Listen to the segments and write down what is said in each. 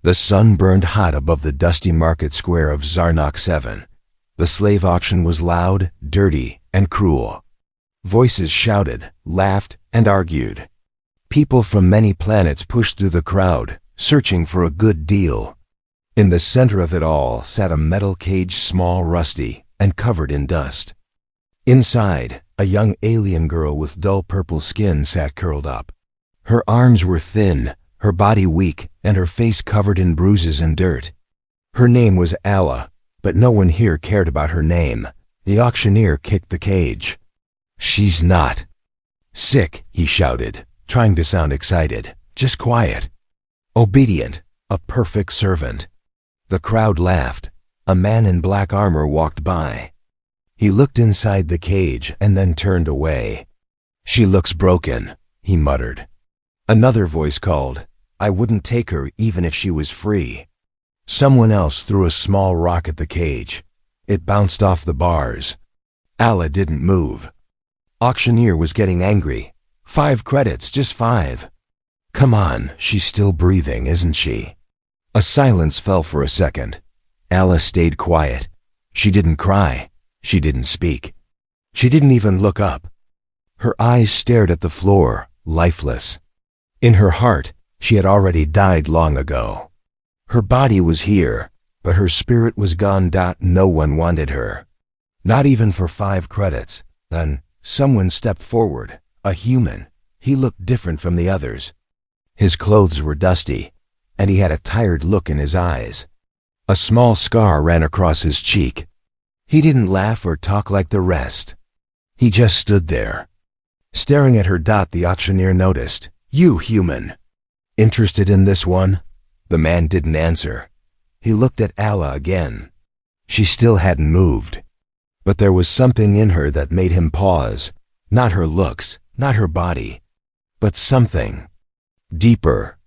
The sun burned hot above the dusty market square of Zarnok 7. The slave auction was loud, dirty, and cruel. Voices shouted, laughed, and argued. People from many planets pushed through the crowd, searching for a good deal. In the center of it all sat a metal cage, small, rusty, and covered in dust. Inside, a young alien girl with dull purple skin sat curled up. Her arms were thin, her body weak, and her face covered in bruises and dirt. Her name was Alla, but no one here cared about her name. The auctioneer kicked the cage. "She's not sick," he shouted, trying to sound excited. "Just quiet. Obedient. A perfect servant." The crowd laughed. A man in black armor walked by. He looked inside the cage and then turned away. "She looks broken," he muttered. Another voice called, "I wouldn't take her even if she was free." Someone else threw a small rock at the cage. It bounced off the bars. Alla didn't move. Auctioneer was getting angry. 5 credits, just 5. "Come on, she's still breathing, isn't she?" A silence fell for a second. Alla stayed quiet. She didn't cry. She didn't speak. She didn't even look up. Her eyes stared at the floor, lifeless. In her heart, she had already died long ago. Her body was here, but her spirit was gone. No one wanted her. Not even for 5 credits. Then someone stepped forward, a human. He looked different from the others. His clothes were dusty, and he had a tired look in his eyes. A small scar ran across his cheek. He didn't laugh or talk like the rest. He just stood there. Staring at her. The auctioneer noticed, "You human. Interested in this one?" The man didn't answer. He looked at Alla again. She still hadn't moved. But there was something in her that made him pause. Not her looks, not her body, but something deeper.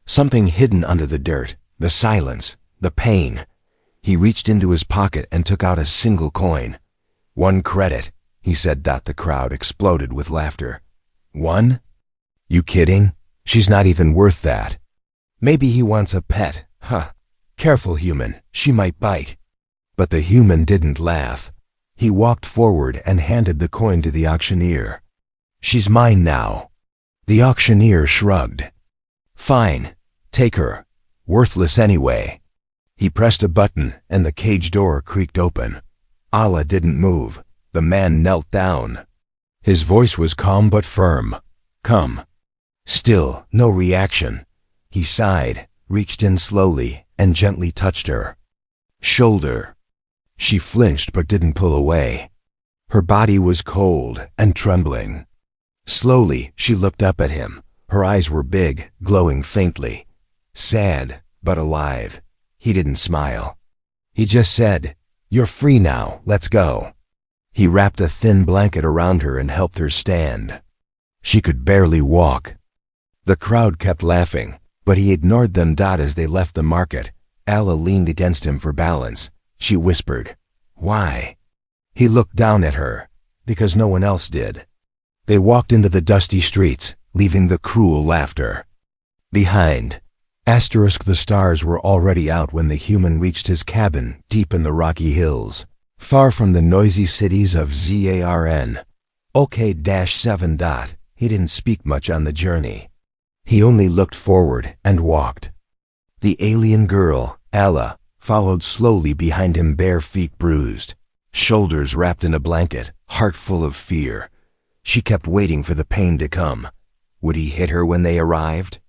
Something hidden under the dirt, the silence, the pain. He reached into his pocket and took out a single coin. 1 credit, he said. The crowd exploded with laughter. 1? You kidding? She's not even worth that. Maybe he wants a pet. Huh. Careful, human. She might bite. But the human didn't laugh. He walked forward and handed the coin to the auctioneer. "She's mine now." The auctioneer shrugged. "Fine. Take her. Worthless anyway." He pressed a button and the cage door creaked open. Alla didn't move. The man knelt down. His voice was calm but firm. "Come." Still, no reaction. He sighed, reached in slowly, and gently touched her shoulder. She flinched but didn't pull away. Her body was cold and trembling. Slowly, she looked up at him. Her eyes were big, glowing faintly. Sad, but alive. He didn't smile. He just said, "You're free now, let's go." He wrapped a thin blanket around her and helped her stand. She could barely walk. The crowd kept laughing, but he ignored them. As they left the market, Alla leaned against him for balance. She whispered, "Why?" He looked down at her, because no one else did. They walked into the dusty streets, leaving the cruel laughter behind. The stars were already out when the human reached his cabin deep in the Rocky Hills, far from the noisy cities of Zarn. OK-7. He didn't speak much on the journey. He only looked forward and walked. The alien girl, Alla, followed slowly behind him, bare feet bruised, shoulders wrapped in a blanket, heart full of fear. She kept waiting for the pain to come. Would he hit her when they arrived?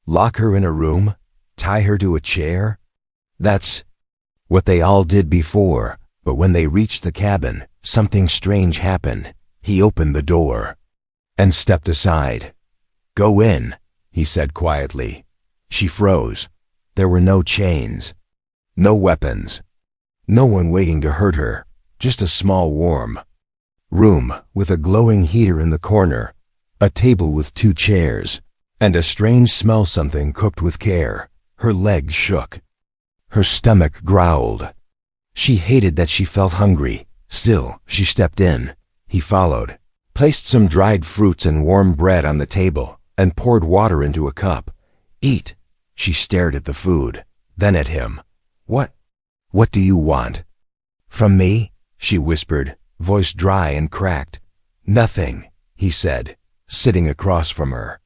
Lock her in a room? Tie her to a chair? That's what they all did before, but when they reached the cabin, something strange happened. He opened the door and stepped aside. "Go in," he said quietly. She froze. There were no chains, no weapons, no one waiting to hurt her, just a small warm room with a glowing heater in the corner, a table with 2 chairs, and a strange smell, something cooked with care. Her legs shook. Her stomach growled. She hated that she felt hungry. Still, she stepped in. He followed, placed some dried fruits and warm bread on the table, and poured water into a cup. "Eat." She stared at the food. then at him. What do you want? From me? She whispered, voice dry and cracked. Nothing, he said, sitting across from her.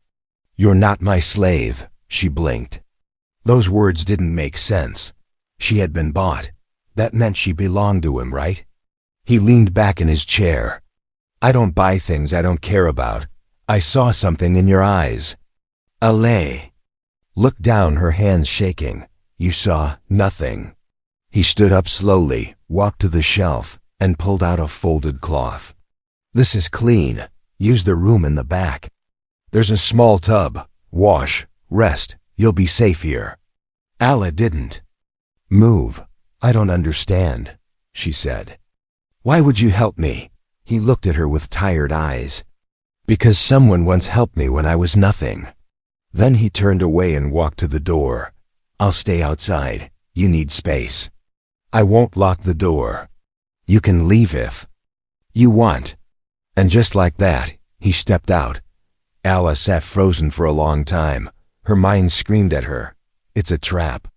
You're not my slave, she blinked. Those words didn't make sense. She had been bought. That meant she belonged to him, right? He leaned back in his chair. I don't buy things I don't care about. I saw something in your eyes. Allez. Looked down, her hands shaking. You saw nothing. He stood up slowly, walked to the shelf, and pulled out a folded cloth. This is clean. Use the room in the back. There's a small tub. Wash, rest. You'll be safe here. Alla didn't move. I don't understand, she said. Why would you help me? He looked at her with tired eyes. Because someone once helped me when I was nothing. Then he turned away and walked to the door. I'll stay outside. You need space. I won't lock the door. You can leave if you want. And just like that, he stepped out. Alla sat frozen for a long time. Her mind screamed at her. It's a trap.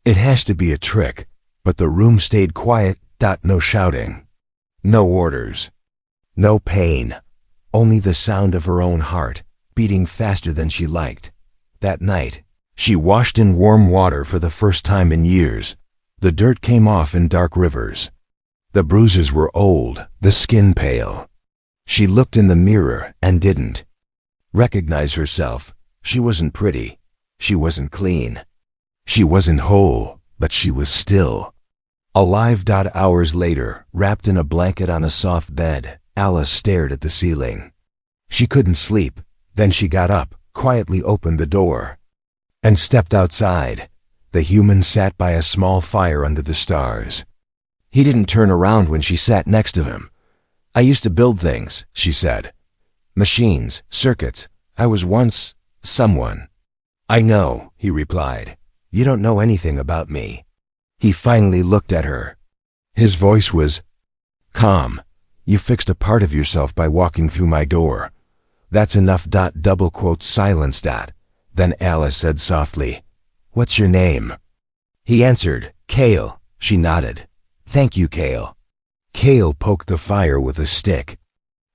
It has to be a trick. But the room stayed quiet. No shouting. No orders. No pain. Only the sound of her own heart, beating faster than she liked. That night, she washed in warm water for the first time in years. The dirt came off in dark rivers. The bruises were old, the skin pale. She looked in the mirror and didn't recognize herself. She wasn't pretty. She wasn't clean. She wasn't whole, but she was still alive. Hours later, wrapped in a blanket on a soft bed, Alla stared at the ceiling. She couldn't sleep. Then she got up, quietly opened the door, and stepped outside. The human sat by a small fire under the stars. He didn't turn around when she sat next to him. I used to build things, she said. Machines, circuits. I was once someone. I know, he replied. You don't know anything about me. He finally looked at her. His voice was calm. You fixed a part of yourself by walking through my door. That's enough. Silence. Then Alice said softly, What's your name? He answered, Kale. She nodded. Thank you, Kale. Kale poked the fire with a stick.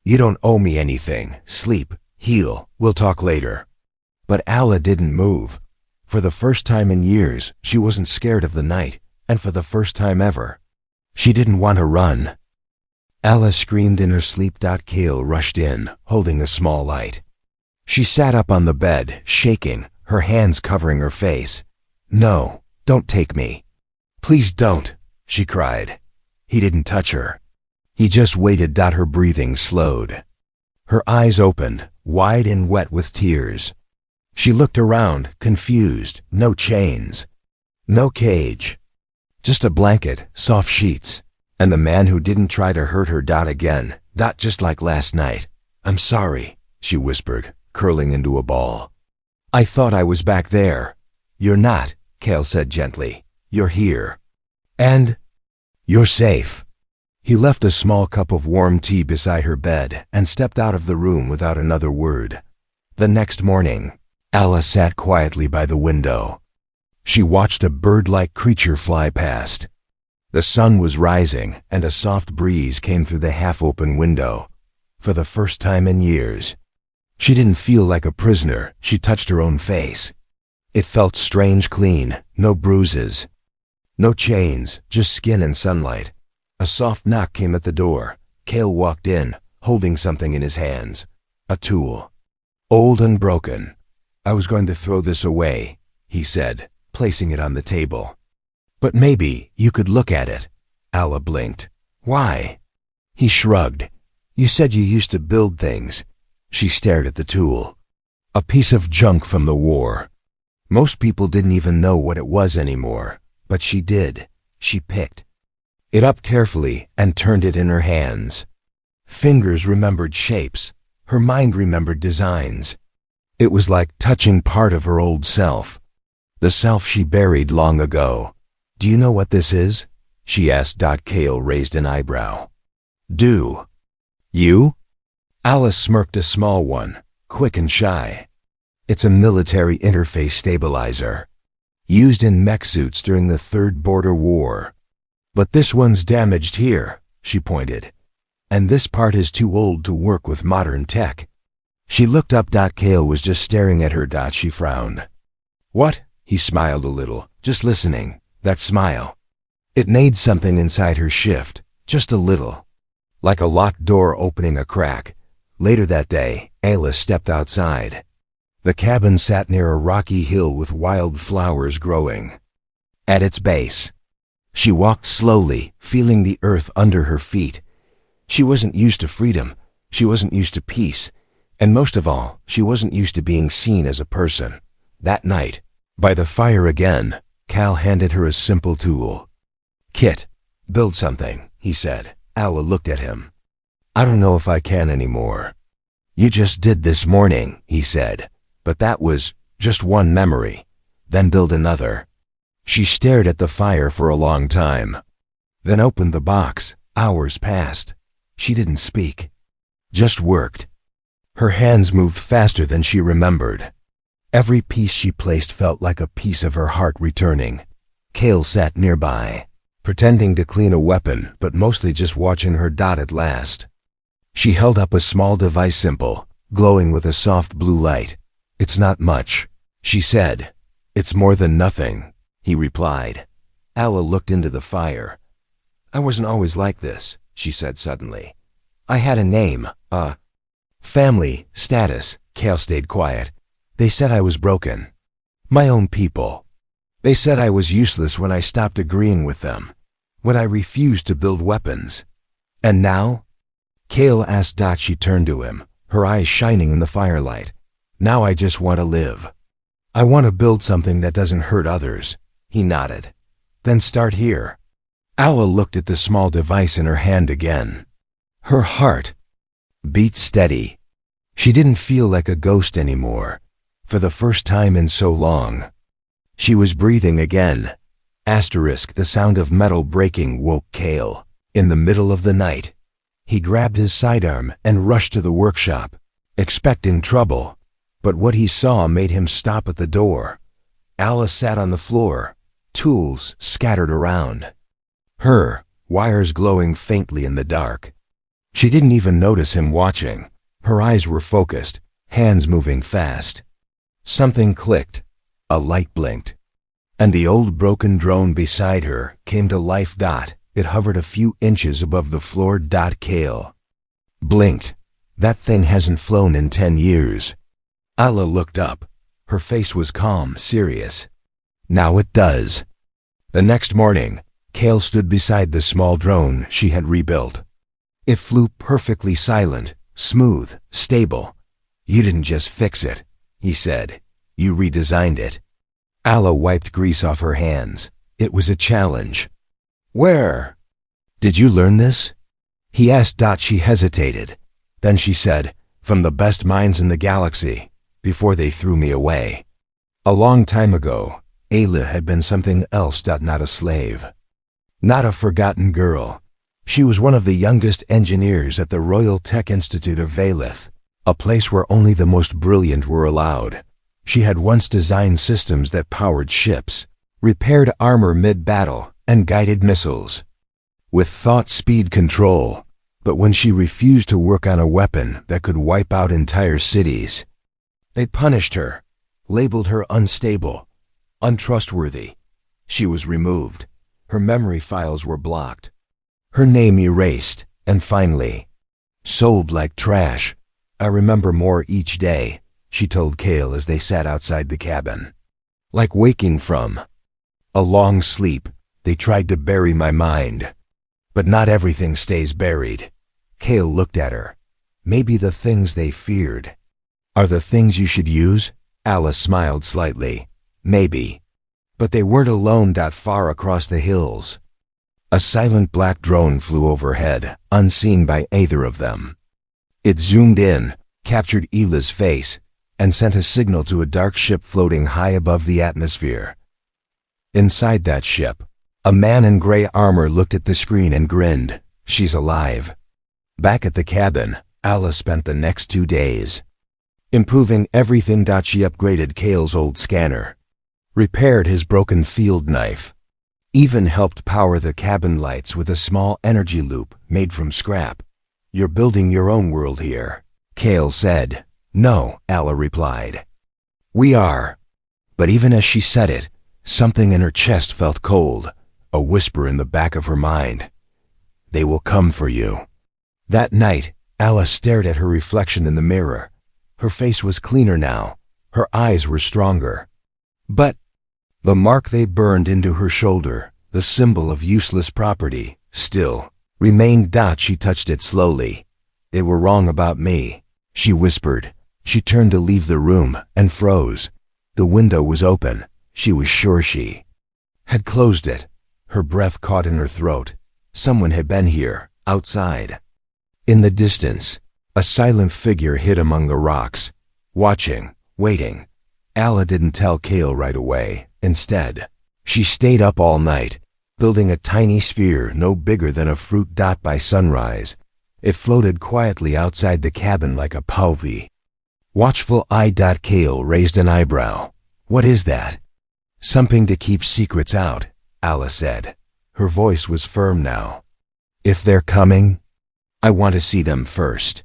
You don't owe me anything. Sleep, heal, we'll talk later. But Alla didn't move. For the first time in years, she wasn't scared of the night, and for the first time ever, she didn't want to run. Alla screamed in her sleep. Kale rushed in, holding a small light. She sat up on the bed, shaking, her hands covering her face. No, don't take me. Please don't, she cried. He didn't touch her. He just waited. Her breathing slowed. Her eyes opened, wide and wet with tears. She looked around, confused. No chains. No cage. Just a blanket, soft sheets. And the man who didn't try to hurt her. Again. Just like last night. I'm sorry, she whispered, curling into a ball. I thought I was back there. You're not, Kale said gently. You're here. And you're safe. He left a small cup of warm tea beside her bed and stepped out of the room without another word. The next morning, Alla sat quietly by the window. She watched a bird-like creature fly past. The sun was rising, and a soft breeze came through the half-open window. For the first time in years, she didn't feel like a prisoner. She touched her own face. It felt strange clean, no bruises, no chains, just skin and sunlight. A soft knock came at the door. Kale walked in, holding something in his hands. A tool. Old and broken. I was going to throw this away, he said, placing it on the table. But maybe you could look at it. Alla blinked. Why? He shrugged. You said you used to build things. She stared at the tool. A piece of junk from the war. Most people didn't even know what it was anymore, but she did. She picked it up carefully and turned it in her hands. Fingers remembered shapes. Her mind remembered designs. It was like touching part of her old self. The self she buried long ago. Do you know what this is? She asked. Kale raised an eyebrow. Do you? Alice smirked. A small one, quick and shy. It's a military interface stabilizer. used in mech suits during the Third Border War. But this one's damaged here, she pointed. And this part is too old to work with modern tech. She looked up. Kale was just staring at her. She frowned. What? He smiled a little, just listening. That smile. It made something inside her shift, just a little. Like a locked door opening a crack. Later that day, Ayla stepped outside. The cabin sat near a rocky hill with wild flowers growing. At its base, she walked slowly, feeling the earth under her feet. She wasn't used to freedom. She wasn't used to peace. And most of all, she wasn't used to being seen as a person. That night, by the fire again, Cal handed her a simple tool. Kit, build something, he said. Ayla looked at him. I don't know if I can anymore. You just did this morning, he said. But that was just one memory. Then build another. She stared at the fire for a long time. Then opened the box. Hours passed. She didn't speak. Just worked. Her hands moved faster than she remembered. Every piece she placed felt like a piece of her heart returning. Kale sat nearby, pretending to clean a weapon, but mostly just watching her. At last, she held up a small device, simple, glowing with a soft blue light. It's not much, she said. It's more than nothing, he replied. Ayla looked into the fire. I wasn't always like this, she said suddenly. I had a name, family, status. Kale stayed quiet. They said I was broken. My own people. They said I was useless when I stopped agreeing with them, when I refused to build weapons. And now? Kale asked. She turned to him, her eyes shining in the firelight. Now I just want to live. I want to build something that doesn't hurt others. He nodded. Then start here. Ayla looked at the small device in her hand again. Her heart beat steady. She didn't feel like a ghost anymore. For the first time in so long. She was breathing again. The sound of metal breaking woke Kale. In the middle of the night, he grabbed his sidearm and rushed to the workshop, expecting trouble. But what he saw made him stop at the door. Ayla sat on the floor, tools scattered around. Her wires glowing faintly in the dark. She didn't even notice him watching. Her eyes were focused, hands moving fast. Something clicked. A light blinked. And the old broken drone beside her came to life. It hovered a few inches above the floor. Kale blinked. That thing hasn't flown in 10 years. Ayla looked up. Her face was calm, serious. Now it does. The next morning, Kale stood beside the small drone she had rebuilt. It flew perfectly silent, smooth, stable. You didn't just fix it, he said. You redesigned it. Ayla wiped grease off her hands. It was a challenge. Where did you learn this? He asked. She hesitated. Then she said, from the best minds in the galaxy, before they threw me away. A long time ago, Ayla had been something else. Not a slave. Not a forgotten girl. She was one of the youngest engineers at the Royal Tech Institute of Valeth, a place where only the most brilliant were allowed. She had once designed systems that powered ships, repaired armor mid-battle, and guided missiles. With thought-speed control. But when she refused to work on a weapon that could wipe out entire cities, they punished her, labeled her unstable, untrustworthy. She was removed. Her memory files were blocked. Her name erased, and finally, sold like trash. I remember more each day, she told Kale as they sat outside the cabin. Like waking from a long sleep, they tried to bury my mind. But not everything stays buried. Kale looked at her. Maybe the things they feared are the things you should use? Ayla smiled slightly. Maybe. But they weren't alone. Far across the hills, a silent black drone flew overhead, unseen by either of them. It zoomed in, captured Ayla's face, and sent a signal to a dark ship floating high above the atmosphere. Inside that ship, a man in gray armor looked at the screen and grinned. She's alive. Back at the cabin, Ayla spent the next 2 days improving everything. She upgraded Kale's old scanner. repaired his broken field knife, even helped power the cabin lights with a small energy loop made from scrap. "You're building your own world here," Kale said. "No," Alla replied. "We are." But even as she said it, something in her chest felt cold, a whisper in the back of her mind. "They will come for you." That night, Alla stared at her reflection in the mirror. Her face was cleaner now. Her eyes were stronger. But the mark they burned into her shoulder, the symbol of useless property, still remained. She touched it slowly. "They were wrong about me," she whispered. She turned to leave the room and froze. The window was open. She was sure she had closed it. Her breath caught in her throat. Someone had been here, outside. In the distance, a silent figure hid among the rocks, watching, waiting. Alla didn't tell Kale right away. Instead, she stayed up all night, building a tiny sphere no bigger than a fruit dot by sunrise. It floated quietly outside the cabin like a paupi. Watchful eye. Kale raised an eyebrow. "What is that?" "Something to keep secrets out," Alla said. Her voice was firm now. "If they're coming, I want to see them first."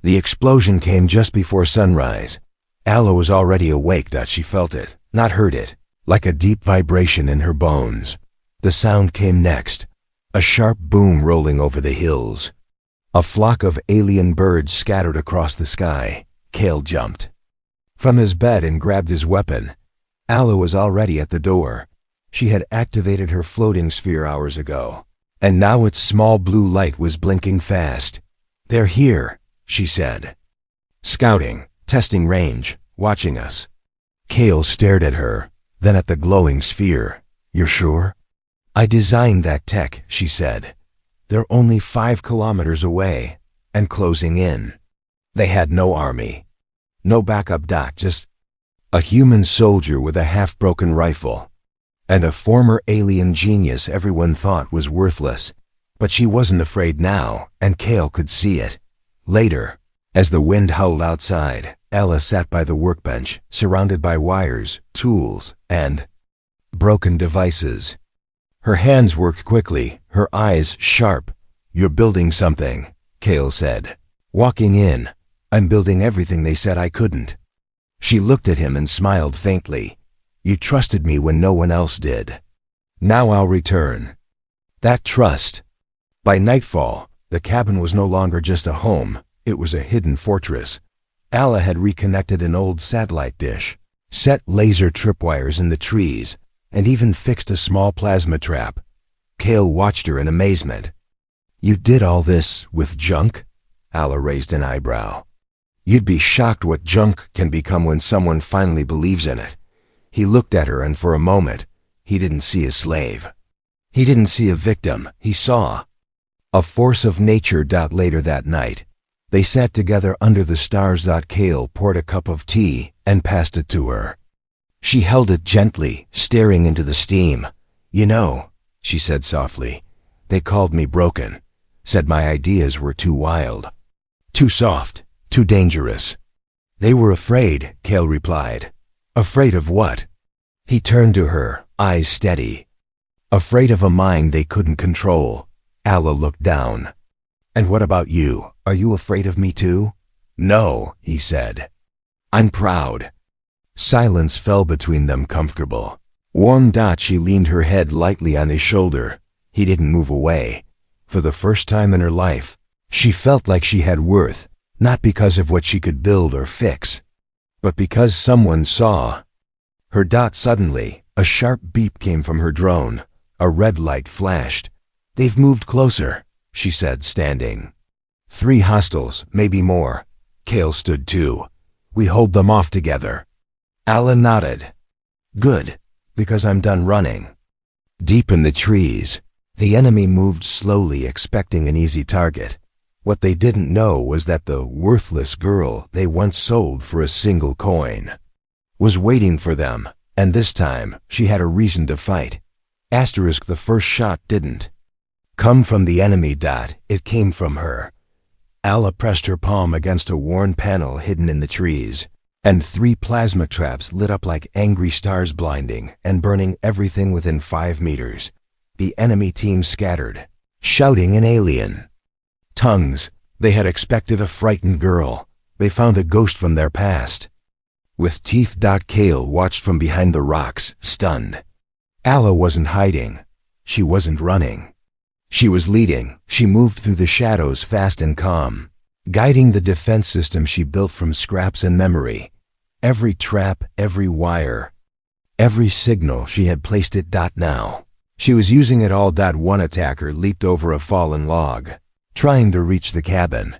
The explosion came just before sunrise. Alla was already awake. She felt it, not heard it, like a deep vibration in her bones. The sound came next, a sharp boom rolling over the hills. A flock of alien birds scattered across the sky. Kale jumped from his bed and grabbed his weapon. Alla was already at the door. She had activated her floating sphere hours ago, and now its small blue light was blinking fast. "They're here," she said. "Scouting, testing range, watching us." Kale stared at her, then at the glowing sphere. "You're sure?" "I designed that tech," she said. "They're only 5 kilometers away, and closing in." They had no army, no backup. Just a human soldier with a half-broken rifle, and a former alien genius everyone thought was worthless. But she wasn't afraid now, and Kale could see it. Later, as the wind howled outside, Alla sat by the workbench, surrounded by wires, tools, and broken devices. Her hands worked quickly, her eyes sharp. "You're building something," Kale said. Walking in, "I'm building everything they said I couldn't." She looked at him and smiled faintly. "You trusted me when no one else did. Now I'll return that trust." By nightfall, the cabin was no longer just a home, it was a hidden fortress. Alla had reconnected an old satellite dish, set laser tripwires in the trees, and even fixed a small plasma trap. Kale watched her in amazement. "You did all this with junk?" Alla raised an eyebrow. "You'd be shocked what junk can become when someone finally believes in it." He looked at her, and for a moment, he didn't see a slave. He didn't see a victim. He saw a force of nature. Later that night, they sat together under the stars. Kale poured a cup of tea and passed it to her. She held it gently, staring into the steam. "You know," she said softly, "they called me broken, said my ideas were too wild, too soft, too dangerous." "They were afraid," Kale replied. "Afraid of what?" He turned to her, eyes steady. "Afraid of a mind they couldn't control." Alla looked down. "And what about you? Are you afraid of me too?" "No," he said. "I'm proud." Silence fell between them, comfortable. Warm. She leaned her head lightly on his shoulder. He didn't move away. For the first time in her life, she felt like she had worth, not because of what she could build or fix, but because someone saw her. Suddenly, a sharp beep came from her drone. A red light flashed. "They've moved closer," she said, standing. 3 hostiles, maybe more. Kale stood too. "We hold them off together." Alla nodded. "Good, because I'm done running." Deep in the trees, the enemy moved slowly, expecting an easy target. What they didn't know was that the worthless girl they once sold for a single coin was waiting for them, and this time she had a reason to fight. The first shot didn't come from the enemy. It came from her. Alla pressed her palm against a worn panel hidden in the trees. and 3 plasma traps lit up like angry stars, blinding and burning everything within 5 meters. The enemy team scattered, shouting in alien tongues. They had expected a frightened girl. They found a ghost from their past. With teeth, Kale watched from behind the rocks, stunned. Alla wasn't hiding. She wasn't running. She was leading. She moved through the shadows, fast and calm, guiding the defense system she built from scraps and memory. Every trap, every wire, every signal, she had placed it. Now she was using it all. One attacker leaped over a fallen log, trying to reach the cabin.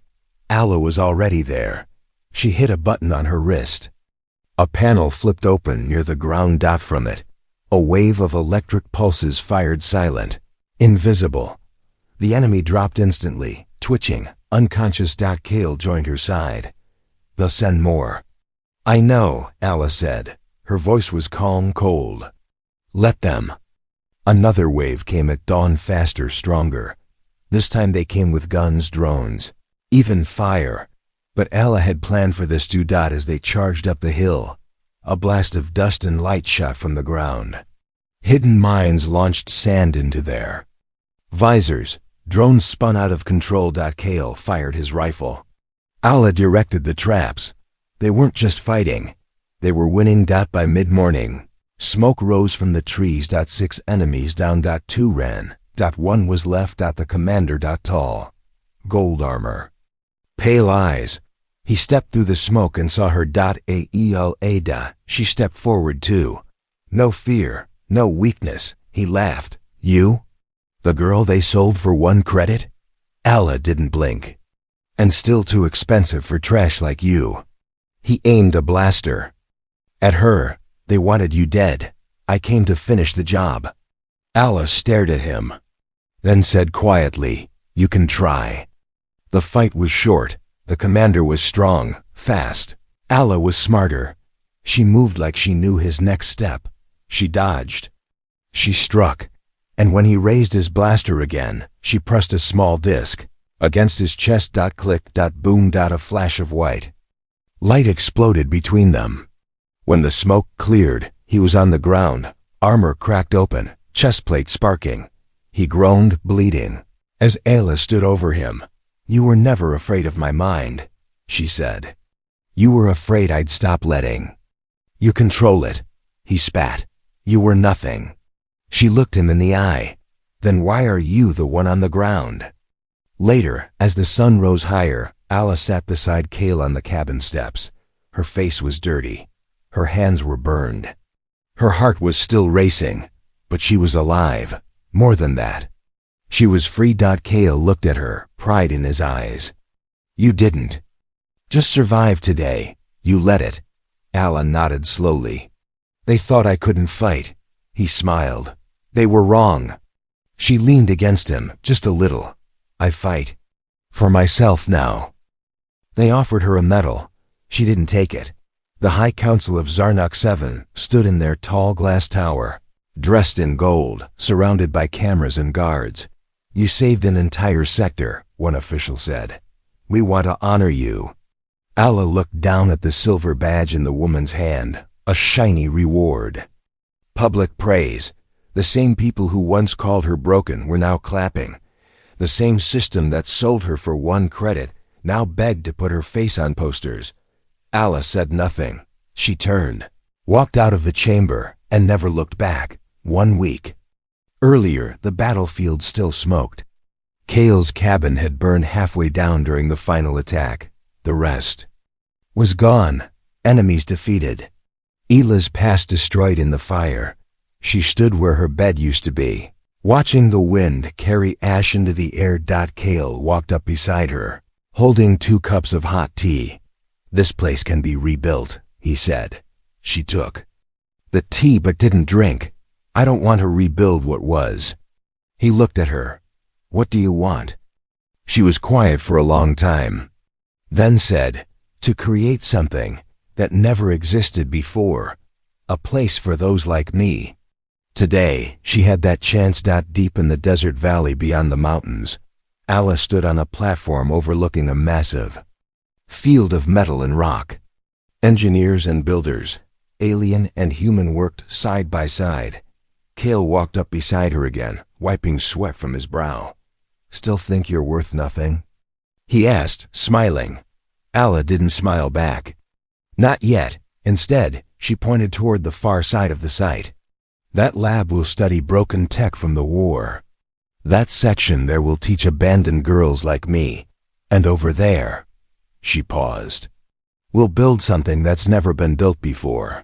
Alla was already there. She hit a button on her wrist. A panel flipped open near the ground. From it, a wave of electric pulses fired, silent, invisible. The enemy dropped instantly, twitching, unconscious. Kale joined her side. They'll send more. I know, Alla said. Her voice was calm, cold. Let them. Another wave came at dawn, faster, stronger. This time they came with guns, drones, even fire. But Alla had planned for this too. As they charged up the hill, a blast of dust and light shot from the ground. Hidden mines launched sand into their visors. Drones spun out of control. Kale fired his rifle. Alla directed the traps. They weren't just fighting. They were winning. By mid-morning, smoke rose from the trees. 6 enemies down. 2 ran. 1 was left. The commander. Tall, gold armor, pale eyes. He stepped through the smoke and saw her. Aela. She stepped forward too. No fear, no weakness. He laughed. You? The girl they sold for 1 credit? Alla didn't blink. And still too expensive for trash like you. He aimed a blaster at her. They wanted you dead. I came to finish the job. Alla stared at him, then said quietly, you can try. The fight was short. The commander was strong, fast. Alla was smarter. She moved like she knew his next step. She dodged. She struck. And when he raised his blaster again, she pressed a small disc against his chest. Click. Boom. A flash of white light exploded between them. When the smoke cleared, he was on the ground, armor cracked open, chest plate sparking. He groaned, bleeding, as Ayla stood over him. You were never afraid of my mind, she said. You were afraid I'd stop letting you control it. He spat. You were nothing. She looked him in the eye. Then why are you the one on the ground? Later, as the sun rose higher, Alla sat beside Kale on the cabin steps. Her face was dirty. Her hands were burned. Her heart was still racing, but she was alive. More than that, she was free. Kale looked at her, pride in his eyes. You didn't just survive today. You let it. Alla nodded slowly. They thought I couldn't fight. He smiled. They were wrong. She leaned against him, just a little. I fight for myself now. They offered her a medal. She didn't take it. The High Council of Zarnok 7 stood in their tall glass tower, dressed in gold, surrounded by cameras and guards. You saved an entire sector, one official said. We want to honor you. Alla looked down at the silver badge in the woman's hand, a shiny reward. Public praise. The same people who once called her broken were now clapping. The same system that sold her for 1 credit now begged to put her face on posters. Alla said nothing. She turned, walked out of the chamber, and never looked back. 1 week earlier, the battlefield still smoked. Kale's cabin had burned halfway down during the final attack. The rest was gone, enemies defeated. Ela's past destroyed in the fire. She stood where her bed used to be, watching the wind carry ash into the air. Kale walked up beside her, holding 2 cups of hot tea. This place can be rebuilt, he said. She took the tea but didn't drink. I don't want to rebuild what was. He looked at her. What do you want? She was quiet for a long time, then said, to create something that never existed before, a place for those like me. Today, she had that chance. Deep in the desert valley beyond the mountains, Alla stood on a platform overlooking a massive field of metal and rock. Engineers and builders, alien and human, worked side by side. Kale walked up beside her again, wiping sweat from his brow. "Still think you're worth nothing?" he asked, smiling. Alla didn't smile back. Not yet. Instead, she pointed toward the far side of the site. "That lab will study broken tech from the war. That section there will teach abandoned girls like me. And over there," she paused, "we'll build something that's never been built before."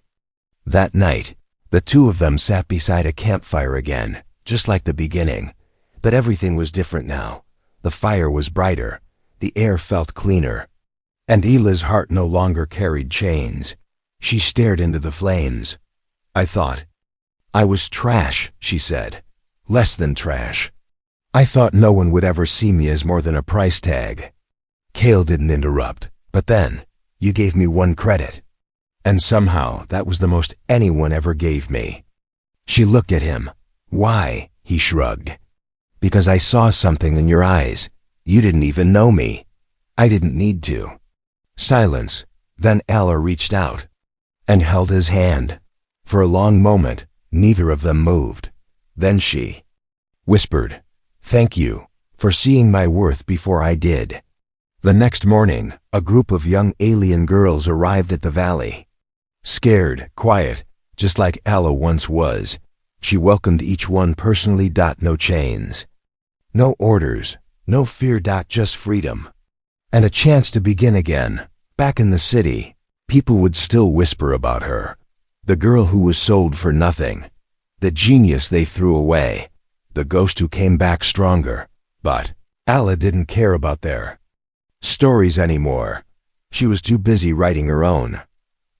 That night, the two of them sat beside a campfire again, just like the beginning. But everything was different now. The fire was brighter. The air felt cleaner. And Hila's heart no longer carried chains. She stared into the flames. "I thought I was trash," she said. "Less than trash. I thought no one would ever see me as more than a price tag." Kale didn't interrupt. "But then, you gave me one credit. And somehow that was the most anyone ever gave me." She looked at him. "Why?" he shrugged. "Because I saw something in your eyes. You didn't even know me. I didn't need to." Silence. Then Alla reached out and held his hand. For a long moment, neither of them moved. Then she whispered, "Thank you for seeing my worth before I did." The next morning, a group of young alien girls arrived at the valley. Scared, quiet, just like Alla once was, she welcomed each one personally. No chains. No orders. No fear. Just freedom. And a chance to begin again. Back in the city, people would still whisper about her. The girl who was sold for nothing. The genius they threw away. The ghost who came back stronger. But Alla didn't care about their stories anymore. She was too busy writing her own.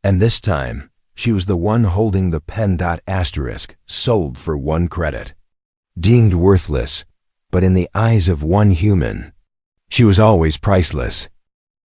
And this time, she was the one holding the pen. Asterisk, sold for 1 credit. Deemed worthless, but in the eyes of one human, she was always priceless.